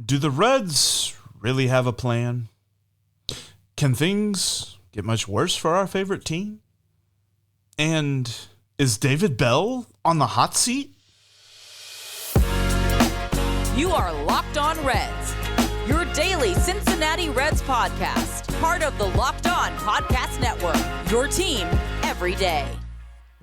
Do the Reds really have a plan? Can things get much worse for our favorite team? And is David Bell on the hot seat? You are Locked On Reds, your daily Cincinnati Reds podcast, part of the Locked On Podcast Network, your team every day.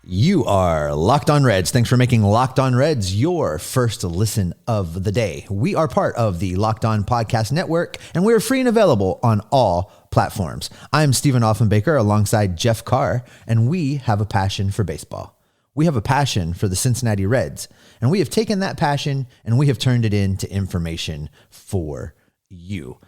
You are Locked On Reds. Thanks for making Locked On Reds your first listen of the day. We are part of the Locked On Podcast Network, and we are free and available on all platforms. I'm Stephen Offenbaker alongside Jeff Carr, and we have a passion for baseball. We have a passion for the Cincinnati Reds, and we have taken that passion and we have turned it into information for you.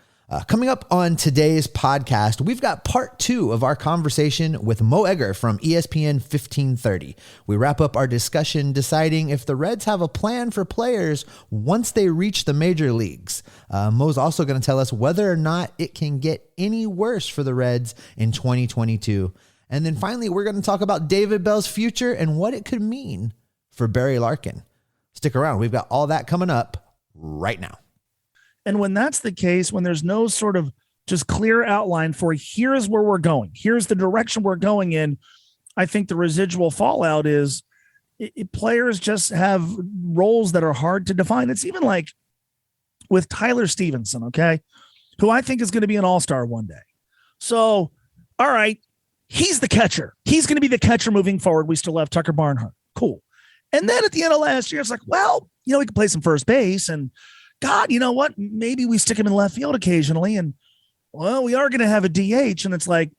Coming up on today's podcast, we've got part 2 of our conversation with Mo Egger from ESPN 1530. We wrap up our discussion deciding if the Reds have a plan for players once they reach the major leagues. Mo's also going to tell us whether or not it can get any worse for the Reds in 2022. And then finally, we're going to talk about David Bell's future and what it could mean for Barry Larkin. Stick around. We've got all that coming up right now. And when that's the case, when there's no sort of just clear outline for here's where we're going, here's the direction we're going in, I think the residual fallout is players just have roles that are hard to define. It's even like with Tyler Stephenson, okay, who I think is going to be an all-star one day. So, all right, he's the catcher. He's going to be the catcher moving forward. We still have Tucker Barnhart. Cool. And then at the end of last year, it's like, well, we could play some first base and God, you know what? Maybe we stick him in left field occasionally. And, well, we are going to have a DH. And it's like,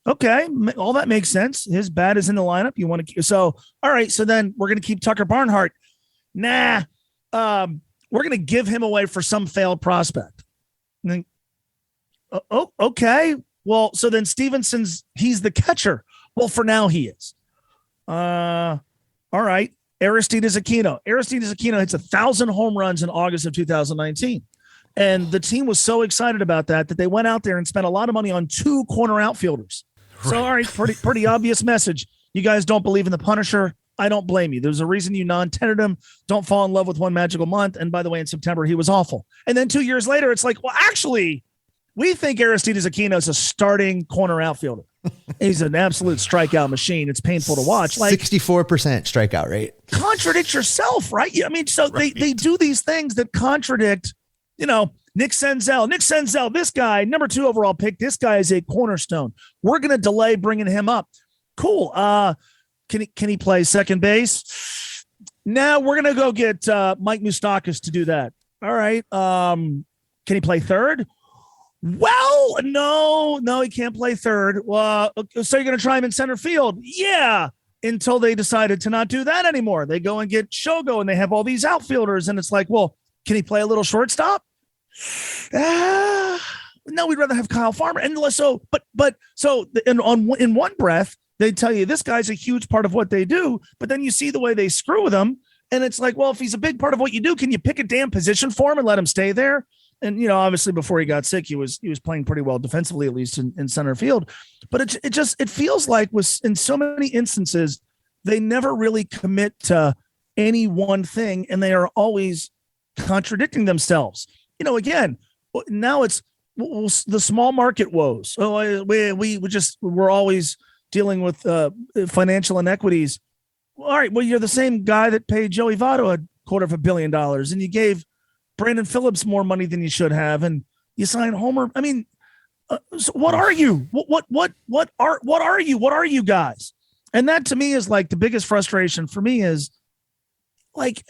okay, all that makes sense. His bat is in the lineup. You want to, so, all right. So then we're going to keep Tucker Barnhart. Nah, we're going to give him away for some failed prospect. And then, okay. Well, so then he's the catcher. Well, for now he is. All right. Aristides Aquino hits 1,000 home runs in August of 2019. And the team was so excited about that they went out there and spent a lot of money on 2 corner outfielders. Right. So, all right, pretty obvious message. You guys don't believe in the Punisher. I don't blame you. There's a reason you non-tendered him. Don't fall in love with One Magical Month. And by the way, in September, he was awful. And then 2 years later, it's like, well, actually, we think Aristides Aquino is a starting corner outfielder. He's an absolute strikeout machine. It's painful to watch. Like 64% strikeout rate. Contradict yourself, right? I mean, so right. They do these things that contradict, Nick Senzel, this guy, number 2 overall pick. This guy is a cornerstone. We're going to delay bringing him up. Cool. Can he play second base? Now we're going to go get Mike Moustakas to do that. All right. Can he play third? Well, no, he can't play third. Well, so you're going to try him in center field? Yeah, until they decided to not do that anymore. They go and get Shogo, and they have all these outfielders, and it's like, well, can he play a little shortstop? No, we'd rather have Kyle Farmer. And so, in one breath, they tell you this guy's a huge part of what they do, but then you see the way they screw with him, and it's like, well, if he's a big part of what you do, can you pick a damn position for him and let him stay there? And, obviously before he got sick, he was playing pretty well defensively, at least in center field. But it feels like in so many instances, they never really commit to any one thing, and they are always contradicting themselves. Again, now it's the small market woes. Oh, we're always dealing with financial inequities. All right, well, you're the same guy that paid Joey Votto $250 million, and you gave Brandon Phillips more money than you should have, and you sign Homer. I mean, so what are you? What are you? What are you guys? And that to me is like the biggest frustration for me is like,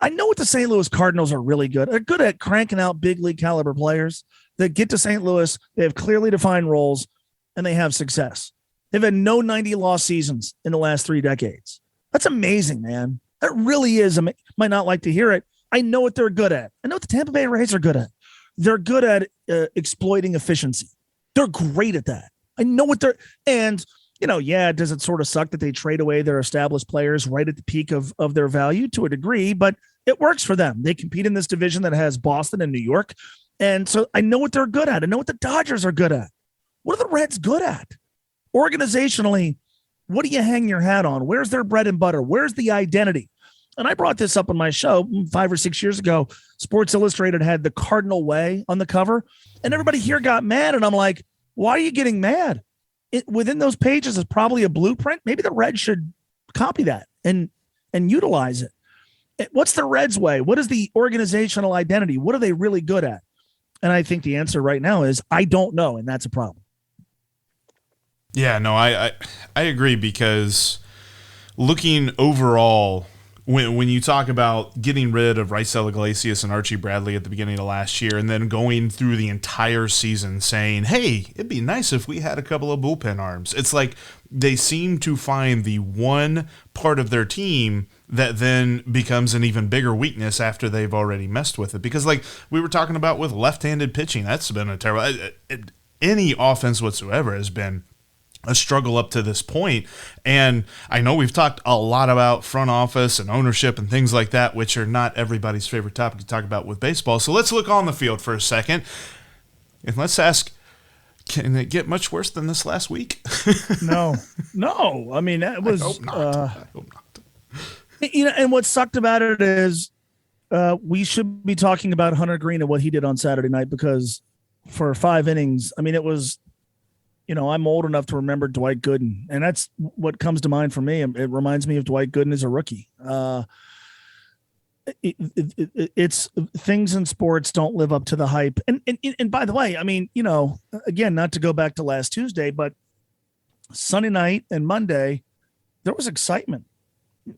I know what the St. Louis Cardinals are really good. They're good at cranking out big league caliber players that get to St. Louis. They have clearly defined roles and they have success. They've had no 90-loss seasons in the last 3 decades. That's amazing, man. That really is. Might not like to hear it. I know what they're good at. I know what the Tampa Bay Rays are good at. They're good at exploiting efficiency. They're great at that. I know what they're – and, does it sort of suck that they trade away their established players right at the peak of their value to a degree, but it works for them. They compete in this division that has Boston and New York, and so I know what they're good at. I know what the Dodgers are good at. What are the Reds good at? Organizationally, what do you hang your hat on? Where's their bread and butter? Where's the identity? And I brought this up on my show 5 or 6 years ago. Sports Illustrated had the Cardinal Way on the cover, and everybody here got mad. And I'm like, why are you getting mad? Within those pages is probably a blueprint. Maybe the Reds should copy that and utilize it. What's the Reds way? What is the organizational identity? What are they really good at? And I think the answer right now is I don't know, and that's a problem. Yeah, no, I agree, because looking overall, when you talk about getting rid of Raisel Iglesias and Archie Bradley at the beginning of last year, and then going through the entire season saying, hey, it'd be nice if we had a couple of bullpen arms. It's like they seem to find the one part of their team that then becomes an even bigger weakness after they've already messed with it. Because like we were talking about with left-handed pitching, that's been a terrible any offense whatsoever has been a struggle up to this point. And I know we've talked a lot about front office and ownership and things like that, which are not everybody's favorite topic to talk about with baseball. So let's look on the field for a second. And let's ask, can it get much worse than this last week? No. I mean, that was, I hope not. And what sucked about it is we should be talking about Hunter Green and what he did on Saturday night, because for 5 innings, I mean, it was, I'm old enough to remember Dwight Gooden, and that's what comes to mind for me. It reminds me of Dwight Gooden as a rookie. It's things in sports don't live up to the hype. And by the way, I mean, again, not to go back to last Tuesday, but Sunday night and Monday, there was excitement.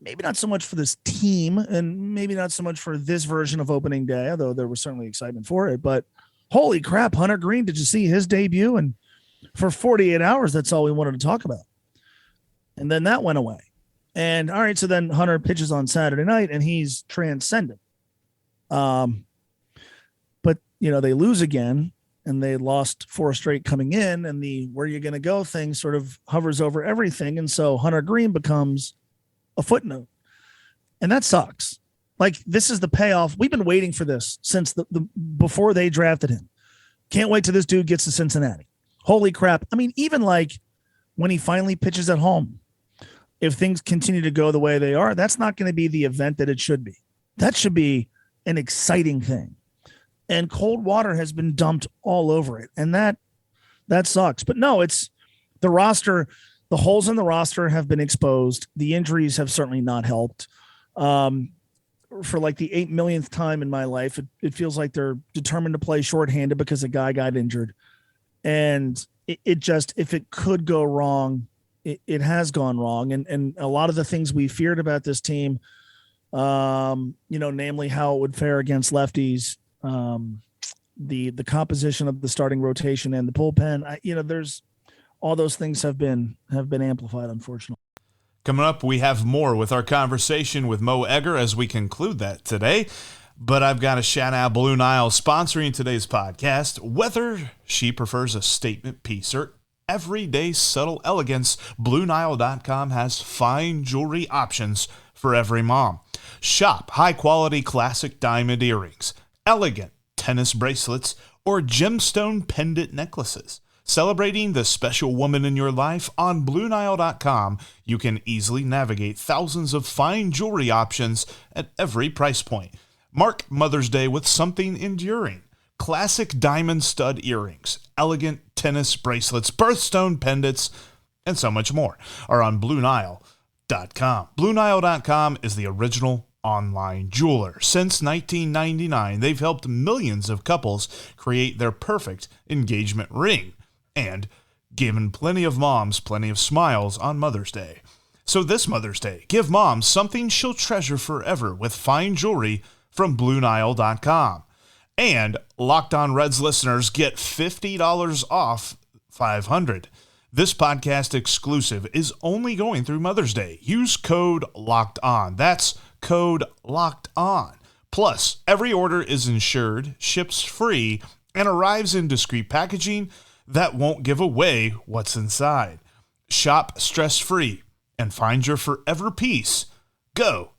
Maybe not so much for this team, and maybe not so much for this version of opening day, although there was certainly excitement for it. But holy crap, Hunter Green, did you see his debut? And for 48 hours, that's all we wanted to talk about. And then that went away. And all right, so then Hunter pitches on Saturday night, and he's transcendent. But, they lose again, and they lost 4 straight coming in, and the where you're going to go thing sort of hovers over everything. And so Hunter Green becomes a footnote. And that sucks. Like, this is the payoff. We've been waiting for this since the before they drafted him. Can't wait till this dude gets to Cincinnati. Holy crap. I mean, even like when he finally pitches at home, if things continue to go the way they are, that's not going to be the event that it should be. That should be an exciting thing. And cold water has been dumped all over it. And that sucks. But no, it's the roster. The holes in the roster have been exposed. The injuries have certainly not helped. For like the 8 millionth time in my life, it feels like they're determined to play shorthanded because a guy got injured. And it just, if it could go wrong, it has gone wrong. And a lot of the things we feared about this team, namely how it would fare against lefties, the composition of the starting rotation and the bullpen, there's all those things have been amplified, unfortunately. Coming up, we have more with our conversation with Mo Egger as we conclude that today. But I've got to shout out Blue Nile sponsoring today's podcast. Whether she prefers a statement piece or everyday subtle elegance, BlueNile.com has fine jewelry options for every mom. Shop high-quality classic diamond earrings, elegant tennis bracelets, or gemstone pendant necklaces. Celebrating the special woman in your life, on BlueNile.com, you can easily navigate thousands of fine jewelry options at every price point. Mark Mother's Day with something enduring. Classic diamond stud earrings, elegant tennis bracelets, birthstone pendants, and so much more are on BlueNile.com. BlueNile.com is the original online jeweler. Since 1999, they've helped millions of couples create their perfect engagement ring and given plenty of moms plenty of smiles on Mother's Day. So this Mother's Day, give mom something she'll treasure forever with fine jewelry from BlueNile.com. And Locked On Reds listeners get $50 off $500. This podcast exclusive is only going through Mother's Day. Use code LOCKED ON. That's code LOCKED ON. Plus, every order is insured, ships free, and arrives in discreet packaging that won't give away what's inside. Shop stress-free and find your forever peace. Go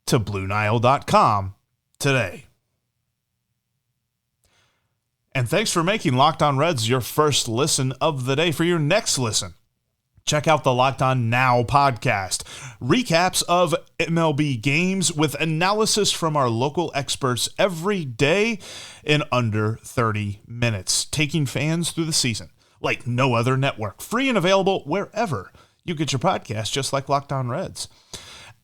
to BlueNile.com today. And thanks for making Locked On Reds your first listen of the day. For your next listen, Check out the Locked On Now podcast. Recaps of MLB games with analysis from our local experts every day in under 30 minutes, taking fans through the season like no other network. Free and available wherever you get your podcast, just like Locked On Reds.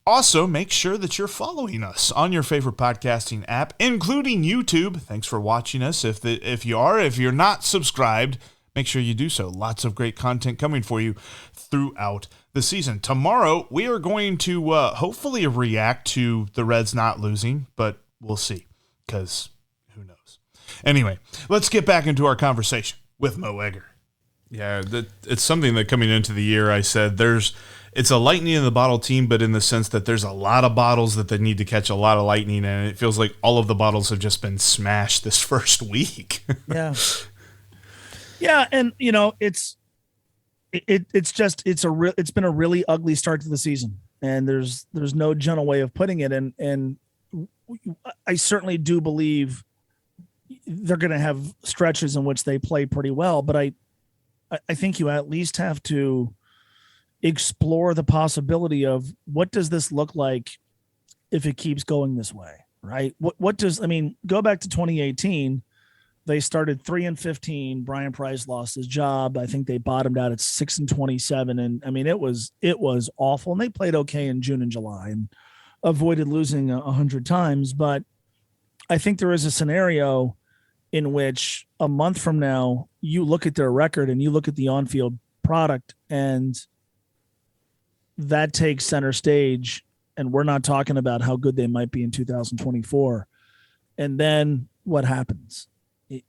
Also, make sure that you're following us on your favorite podcasting app, including YouTube. Thanks for watching us. If you're not subscribed, make sure you do so. Lots of great content coming for you throughout the season. Tomorrow, we are going to hopefully react to the Reds not losing, but we'll see, because who knows. Anyway, let's get back into our conversation with Mo Egger. Yeah, it's something that coming into the year, I said it's a lightning in the bottle team, but in the sense that there's a lot of bottles that they need to catch a lot of lightning, and it feels like all of the bottles have just been smashed this first week. Yeah. Yeah, and it's been a really ugly start to the season, and there's no gentle way of putting it, and I certainly do believe they're going to have stretches in which they play pretty well, but I think you at least have to explore the possibility of what does this look like if it keeps going this way, right? Go back to 2018. They started 3-15. Brian Price lost his job. I think they bottomed out at 6-27. And I mean, it was awful. And they played okay in June and July and avoided losing 100 times. But I think there is a scenario in which a month from now, you look at their record and you look at the on-field product, and that takes center stage. And we're not talking about how good they might be in 2024. And then what happens?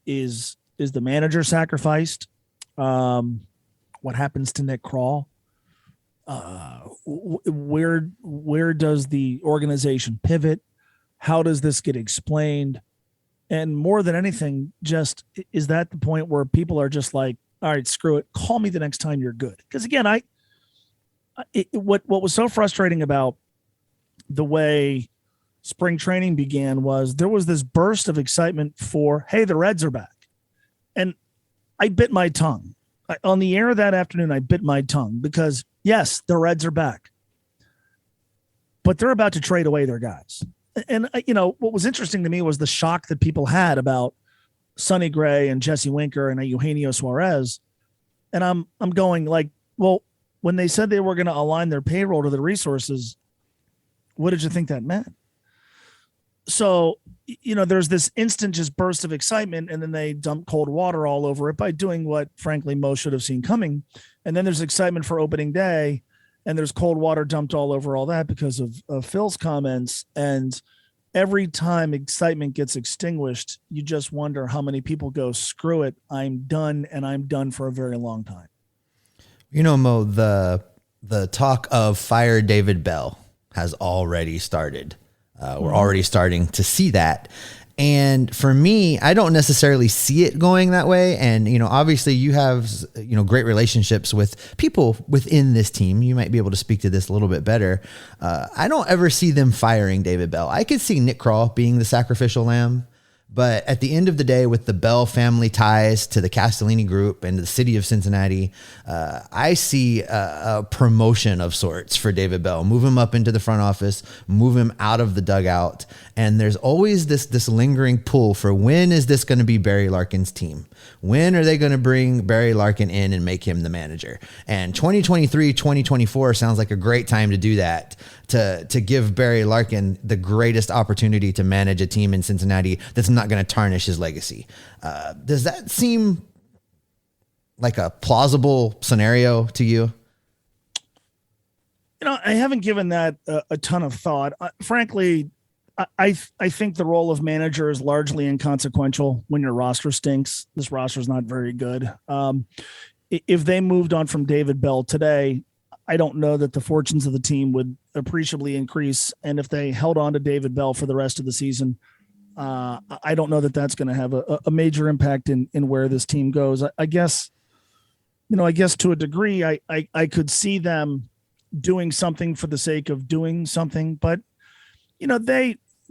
Is the manager sacrificed? What happens to Nick Krall? Where does the organization pivot? How does this get explained? And more than anything, just is that the point where people are just like, all right, screw it, call me the next time you're good? Because again, what was so frustrating about the way spring training began was there was this burst of excitement for, hey, the Reds are back. And I bit my tongue. On the air that afternoon, I bit my tongue because, yes, the Reds are back. But they're about to trade away their guys. And, what was interesting to me was the shock that people had about Sonny Gray and Jesse Winker and Eugenio Suarez. And I'm going like, well, when they said they were going to align their payroll to the resources, what did you think that meant? So, there's this instant just burst of excitement, and then they dump cold water all over it by doing what, frankly, most should have seen coming. And then there's excitement for opening day, and there's cold water dumped all over all that because of Phil's comments. And every time excitement gets extinguished, you just wonder how many people go, screw it, I'm done, and I'm done for a very long time. Mo, the talk of fire David Bell has already started. We're already starting to see that. And for me, I don't necessarily see it going that way. And, obviously you have, great relationships with people within this team. You might be able to speak to this a little bit better. I don't ever see them firing David Bell. I could see Nick Krall being the sacrificial lamb. But at the end of the day, with the Bell family ties to the Castellini Group and the city of Cincinnati, I see a promotion of sorts for David Bell. Move him up into the front office, move him out of the dugout. And there's always this lingering pull for, when is this going to be Barry Larkin's team? When are they going to bring Barry Larkin in and make him the manager? And 2023, 2024 sounds like a great time to do that, to give Barry Larkin the greatest opportunity to manage a team in Cincinnati that's not going to tarnish his legacy. Does that seem like a plausible scenario to you? I haven't given that a ton of thought. Frankly, I think the role of manager is largely inconsequential when your roster stinks. This roster is not very good. If they moved on from David Bell today, I don't know that the fortunes of the team would appreciably increase. And if they held on to David Bell for the rest of the season, I don't know that that's going to have a major impact in where this team goes. I guess to a degree, I could see them doing something for the sake of doing something, but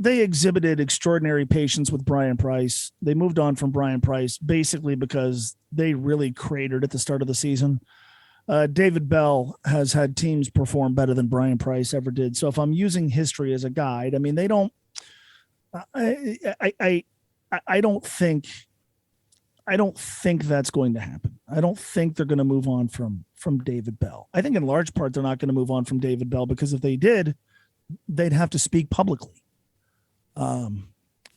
they exhibited extraordinary patience with Brian Price. They moved on from Brian Price basically because they really cratered at the start of the season. David Bell has had teams perform better than Brian Price ever did. So if I'm using history as a guide, I mean, they don't. I don't think that's going to happen. I don't think they're going to move on from David Bell. I think in large part they're not going to move on from David Bell because if they did, they'd have to speak publicly. And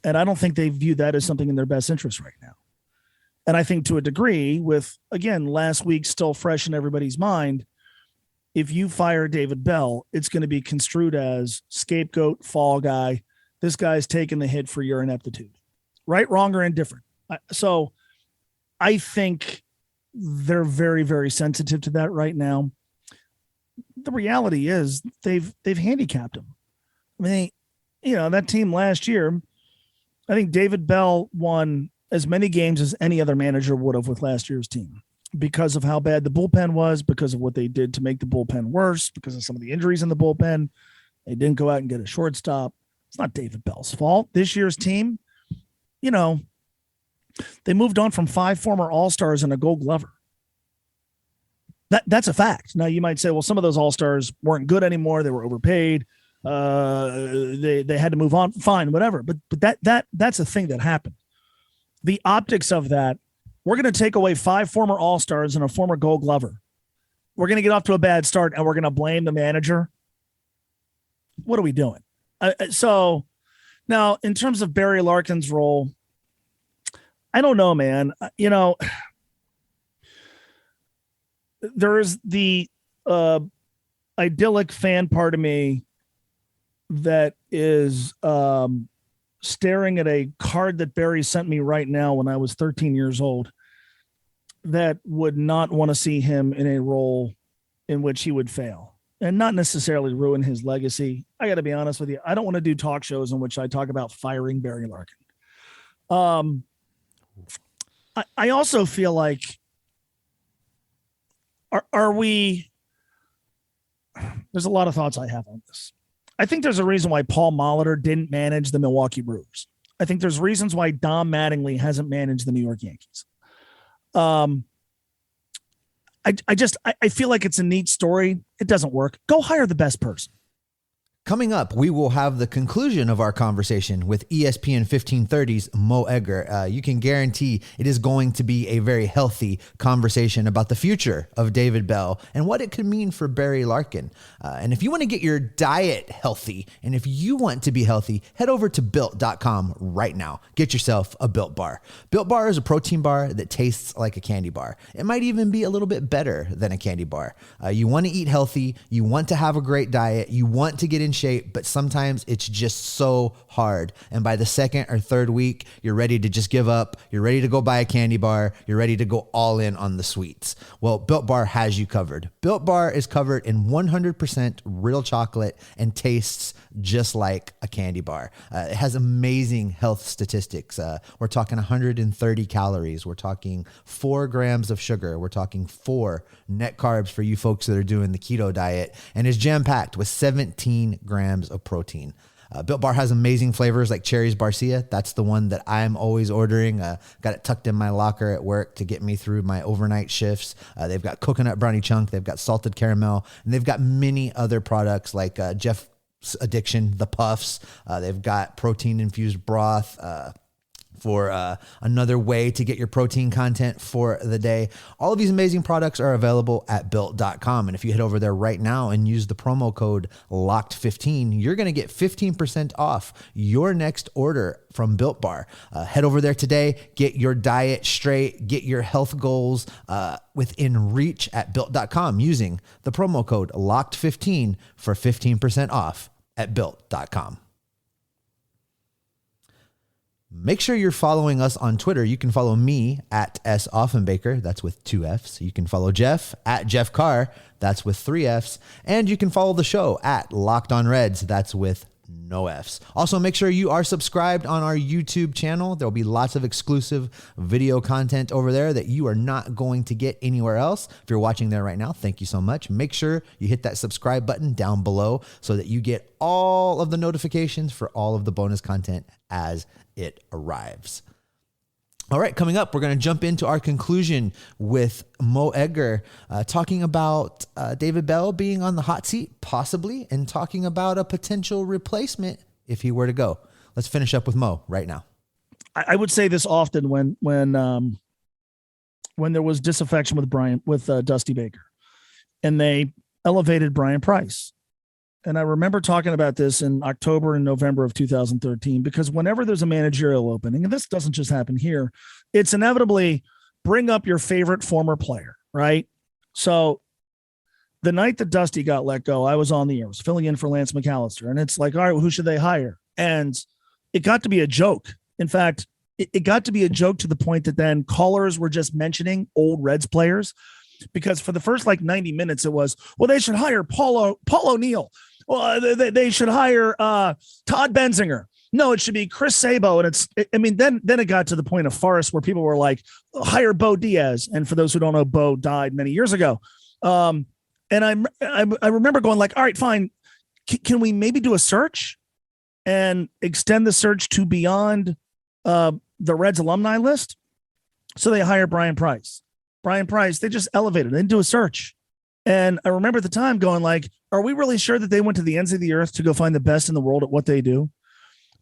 I don't think they view that as something in their best interest right now. And I think to a degree, with, again, last week still fresh in everybody's mind, if you fire David Bell, it's going to be construed as scapegoat, fall guy. This guy's taking the hit for your ineptitude. Right, wrong, or indifferent. So I think they're very, very sensitive to that right now. The reality is they've handicapped him. I mean, that team last year, I think David Bell won as many games as any other manager would have with last year's team because of how bad the bullpen was, because of what they did to make the bullpen worse, because of some of the injuries in the bullpen. They didn't go out and get a shortstop. It's not David Bell's fault. This year's team, they moved on from 5 former All-Stars and a Gold Glover. That's a fact. Now, you might say, well, some of those All-Stars weren't good anymore. They were overpaid. They had to move on. Fine, whatever. But that's a thing that happened. The optics of that, we're going to take away 5 former All-Stars and a former Gold Glover. We're going to get off to a bad start, and we're going to blame the manager. What are we doing? So now, in terms of Barry Larkin's role, I don't know, man. There is the idyllic fan part of me that is staring at a card that Barry sent me right now when I was 13 years old that would not want to see him in a role in which he would fail and not necessarily ruin his legacy. I got to be honest with you. I don't want to do talk shows in which I talk about firing Barry Larkin. I also feel like, are we, there's a lot of thoughts I have on this. I think there's a reason why Paul Molitor didn't manage the Milwaukee Brewers. I think there's reasons why Dom Mattingly hasn't managed the New York Yankees. I feel like it's a neat story. It doesn't work. Go hire the best person. Coming up, we will have the conclusion of our conversation with ESPN 1530's Mo Egger. You can guarantee it is going to be a very healthy conversation about the future of David Bell and what it could mean for Barry Larkin. And if you want to get your diet healthy and if you want to be healthy, head over to Built.com right now. Get yourself a Built Bar. Built Bar is a protein bar that tastes like a candy bar. It might even be a little bit better than a candy bar. You want to eat healthy. You want to have a great diet. You want to get in shape, but sometimes it's just so hard. And by the second or third week, you're ready to just give up. You're ready to go buy a candy bar. You're ready to go all in on the sweets. Well, Built Bar has you covered. Built Bar is covered in 100% real chocolate and tastes just like a candy bar. It has amazing health statistics. We're talking 130 calories. We're talking 4 grams of sugar. We're talking 4 net carbs for you folks that are doing the keto diet, and is jam-packed with 17 grams of protein. Built Bar has amazing flavors like Cherries Barcia. That's the one that I'm always ordering. Got it tucked in my locker at work to get me through my overnight shifts. They've got coconut brownie chunk. They've got salted caramel. And they've got many other products like Jeff's Addiction, the Puffs. They've got protein-infused broth for another way to get your protein content for the day. All of these amazing products are available at Built.com. And if you head over there right now and use the promo code LOCKED15, you're going to get 15% off your next order from Built Bar. Head over there today, get your diet straight, get your health goals within reach at Built.com using the promo code LOCKED15 for 15% off at Built.com. Make sure you're following us on Twitter. You can follow me at S. Offenbaker. That's with 2 Fs. You can follow Jeff at Jeff Carr. That's with 3 Fs. And you can follow the show at Locked On Reds. That's with no Fs. Also, make sure you are subscribed on our YouTube channel. There'll be lots of exclusive video content over there that you are not going to get anywhere else. If you're watching there right now, thank you so much. Make sure you hit that subscribe button down below so that you get all of the notifications for all of the bonus content as it arrives. All right, coming up, we're going to jump into our conclusion with Mo Edgar talking about David Bell being on the hot seat, possibly, and talking about a potential replacement if he were to go. Let's finish up with Mo right now. I would say this often when there was disaffection with Dusty Baker, and they elevated Brian Price. And I remember talking about this in October and November of 2013, because whenever there's a managerial opening, and this doesn't just happen here, it's inevitably bring up your favorite former player, right? So the night that Dusty got let go, I was on the air, I was filling in for Lance McAllister. And it's like, all right, well, who should they hire? And it got to be a joke. In fact, it got to be a joke to the point that then callers were just mentioning old Reds players, because for the first 90 minutes, it was, well, they should hire Paul O'Neill. Well, they should hire Todd Benzinger. No, it should be Chris Sabo. And then it got to the point of farce where people were like, hire Bo Diaz. And for those who don't know, Bo died many years ago. And I remember going like, all right, fine. Can we maybe do a search and extend the search to beyond the Reds alumni list? So they hire Brian Price. They just elevated. They didn't do a search. And I remember at the time going like, are we really sure that they went to the ends of the earth to go find the best in the world at what they do?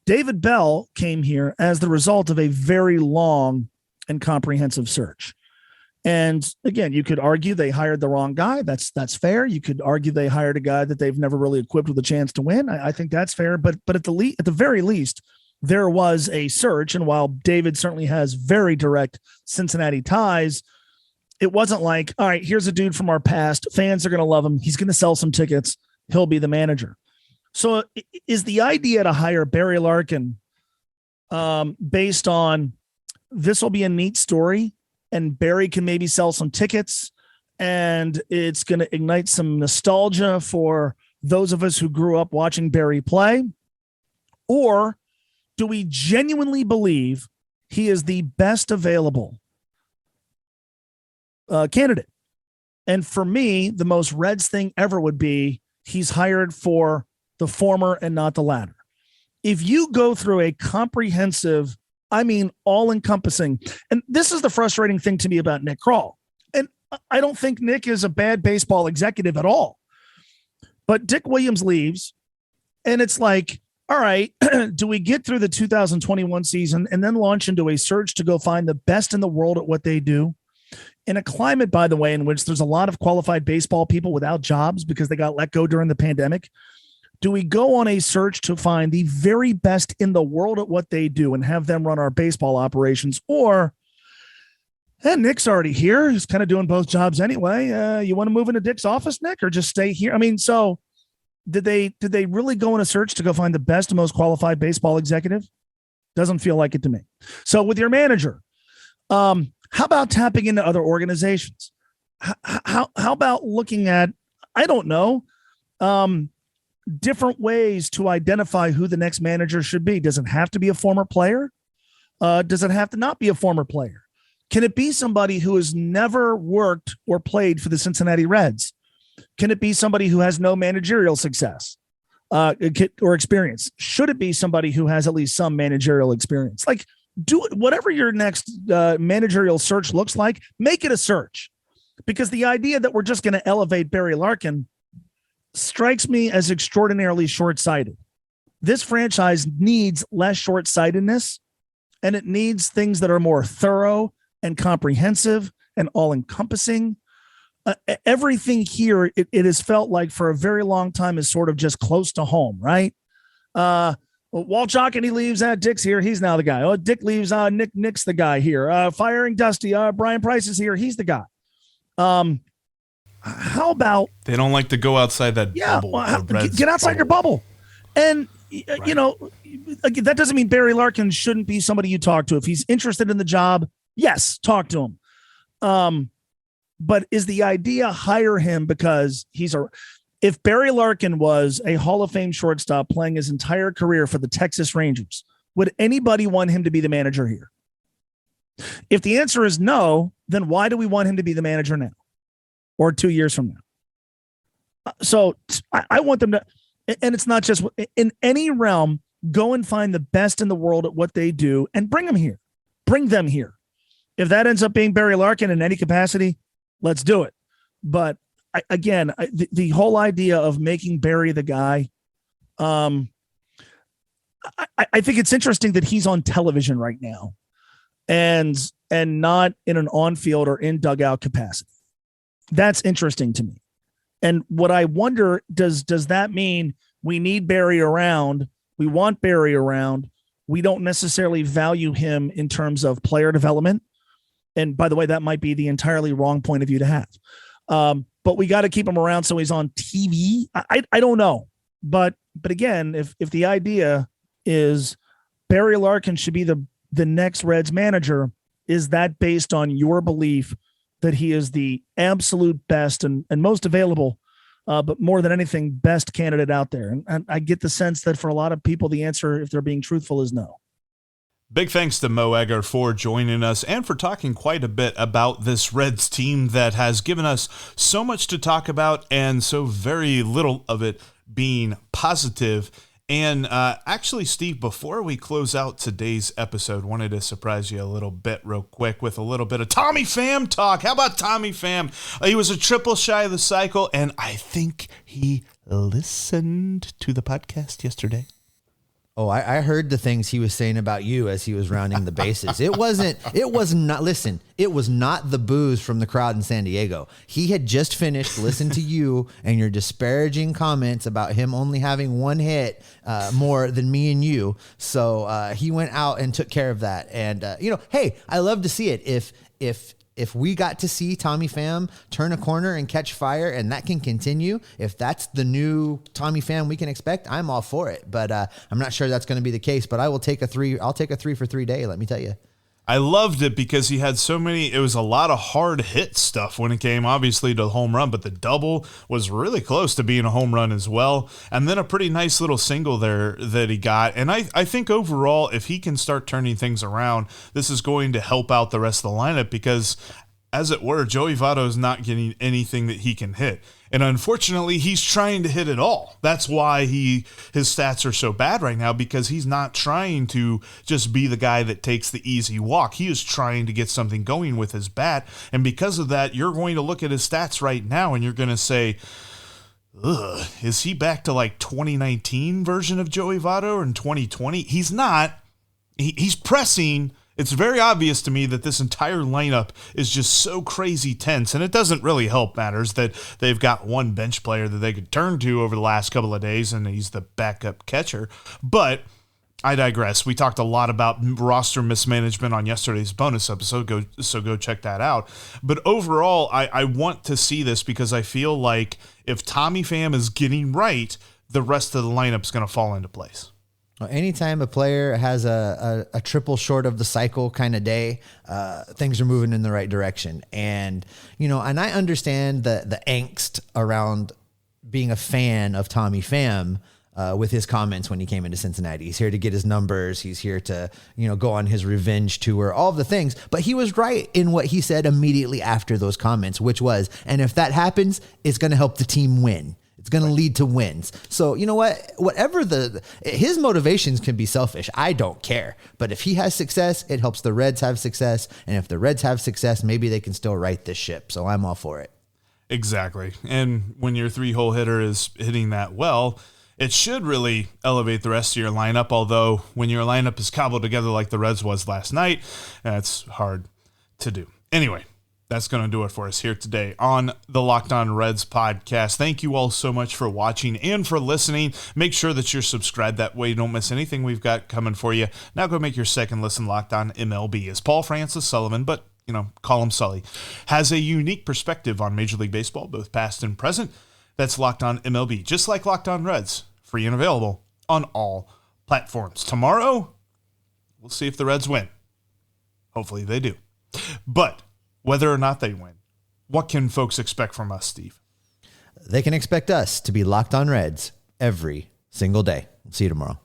David Bell came here as the result of a very long and comprehensive search. And again, you could argue they hired the wrong guy. That's fair. You could argue they hired a guy that they've never really equipped with a chance to win. I think that's fair. But at the very least, there was a search. And while David certainly has very direct Cincinnati ties, it wasn't like, all right, here's a dude from our past. Fans are going to love him. He's going to sell some tickets. He'll be the manager. So is the idea to hire Barry Larkin based on this will be a neat story and Barry can maybe sell some tickets and it's going to ignite some nostalgia for those of us who grew up watching Barry play? Or do we genuinely believe he is the best available candidate? And for me, the most Reds thing ever would be he's hired for the former and not the latter. If you go through a comprehensive, all-encompassing, and this is the frustrating thing to me about Nick Kroll. And I don't think Nick is a bad baseball executive at all. But Dick Williams leaves, and it's like, all right, do we get through the 2021 season and then launch into a search to go find the best in the world at what they do? In a climate, by the way, in which there's a lot of qualified baseball people without jobs because they got let go during the pandemic, do we go on a search to find the very best in the world at what they do and have them run our baseball operations? Or, Nick's already here. He's kind of doing both jobs anyway. You want to move into Dick's office, Nick, or just stay here? So did they really go on a search to go find the best and most qualified baseball executive? Doesn't feel like it to me. So with your manager, how about tapping into other organizations? How about looking at, I don't know, different ways to identify who the next manager should be? Does it have to be a former player? Does it have to not be a former player? Can it be somebody who has never worked or played for the Cincinnati Reds? Can it be somebody who has no managerial success or experience? Should it be somebody who has at least some managerial experience? Like, do whatever your next managerial search looks like, make it a search, because the idea that we're just going to elevate Barry Larkin strikes me as extraordinarily short-sighted. This franchise needs less short-sightedness, and it needs things that are more thorough and comprehensive and all-encompassing. Everything here, it has felt like for a very long time is sort of just close to home, right? Walt Jocketty leaves, Dick's here. He's now the guy. Oh, Dick leaves, Nick's the guy here. Firing Dusty, Brian Price is here. He's the guy. How about they don't like to go outside that bubble? Get outside your bubble. And, that doesn't mean Barry Larkin shouldn't be somebody you talk to. If he's interested in the job, yes, talk to him. But is the idea hire him because if Barry Larkin was a Hall of Fame shortstop playing his entire career for the Texas Rangers, would anybody want him to be the manager here? If the answer is no, then why do we want him to be the manager now or 2 years from now? So I want them to, and it's not just in any realm, go and find the best in the world at what they do and bring them here. If that ends up being Barry Larkin in any capacity, let's do it. But the whole idea of making Barry the guy, I think it's interesting that he's on television right now and not in an on-field or in dugout capacity. That's interesting to me. And what I wonder, does that mean we need Barry around? We want Barry around. We don't necessarily value him in terms of player development. And by the way, that might be the entirely wrong point of view to have. But we got to keep him around so he's on TV. I don't know. But again, if the idea is Barry Larkin should be the next Reds manager, is that based on your belief that he is the absolute best and most available, but more than anything, best candidate out there? And I get the sense that for a lot of people, the answer, if they're being truthful, is no. Big thanks to Mo Egger for joining us and for talking quite a bit about this Reds team that has given us so much to talk about and so very little of it being positive. And actually, Steve, before we close out today's episode, wanted to surprise you a little bit real quick with a little bit of Tommy Pham talk. How about Tommy Pham? He was a triple shy of the cycle, and I think he listened to the podcast yesterday. Oh, I heard the things he was saying about you as he was rounding the bases. It was not the booze from the crowd in San Diego. He had just finished listening to you and your disparaging comments about him only having one hit more than me and you. So he went out and took care of that. And, hey, I love to see it. If we got to see Tommy Pham turn a corner and catch fire and that can continue, if that's the new Tommy Pham we can expect, I'm all for it. But I'm not sure that's going to be the case, but I will take a 3. I'll take a 3 for 3 day. Let me tell you. I loved it because he had so many, it was a lot of hard hit stuff when it came obviously to the home run, but the double was really close to being a home run as well. And then a pretty nice little single there that he got. And I think overall, if he can start turning things around, this is going to help out the rest of the lineup because, as it were, Joey Votto is not getting anything that he can hit. And unfortunately, he's trying to hit it all. That's why his stats are so bad right now, because he's not trying to just be the guy that takes the easy walk. He is trying to get something going with his bat. And because of that, you're going to look at his stats right now and you're going to say, ugh, is he back to like 2019 version of Joey Votto or in 2020? He's not. He's pressing. It's very obvious to me that this entire lineup is just so crazy tense, and it doesn't really help matters that they've got one bench player that they could turn to over the last couple of days, and he's the backup catcher. But I digress. We talked a lot about roster mismanagement on yesterday's bonus episode, go check that out. But overall, I want to see this because I feel like if Tommy Pham is getting right, the rest of the lineup is going to fall into place. Well, anytime a player has a triple short of the cycle kind of day, things are moving in the right direction. And, and I understand the angst around being a fan of Tommy Pham with his comments when he came into Cincinnati. He's here to get his numbers. He's here to, go on his revenge tour, all of the things. But he was right in what he said immediately after those comments, which was, and if that happens, it's going to help the team win. It's going to lead to wins. So you know what? Whatever his motivations can be selfish. I don't care. But if he has success, it helps the Reds have success. And if the Reds have success, maybe they can still right this ship. So I'm all for it. Exactly. And when your 3-hole hitter is hitting that well, it should really elevate the rest of your lineup. Although when your lineup is cobbled together like the Reds was last night, that's hard to do. Anyway. That's going to do it for us here today on the Locked On Reds podcast. Thank you all so much for watching and for listening. Make sure that you're subscribed. That way you don't miss anything we've got coming for you. Now go make your second listen Locked On MLB. As Paul Francis Sullivan, but call him Sully, has a unique perspective on Major League Baseball, both past and present. That's Locked On MLB, just like Locked On Reds, free and available on all platforms. Tomorrow, we'll see if the Reds win. Hopefully they do. But whether or not they win, what can folks expect from us, Steve? They can expect us to be Locked On Reds every single day. See you tomorrow.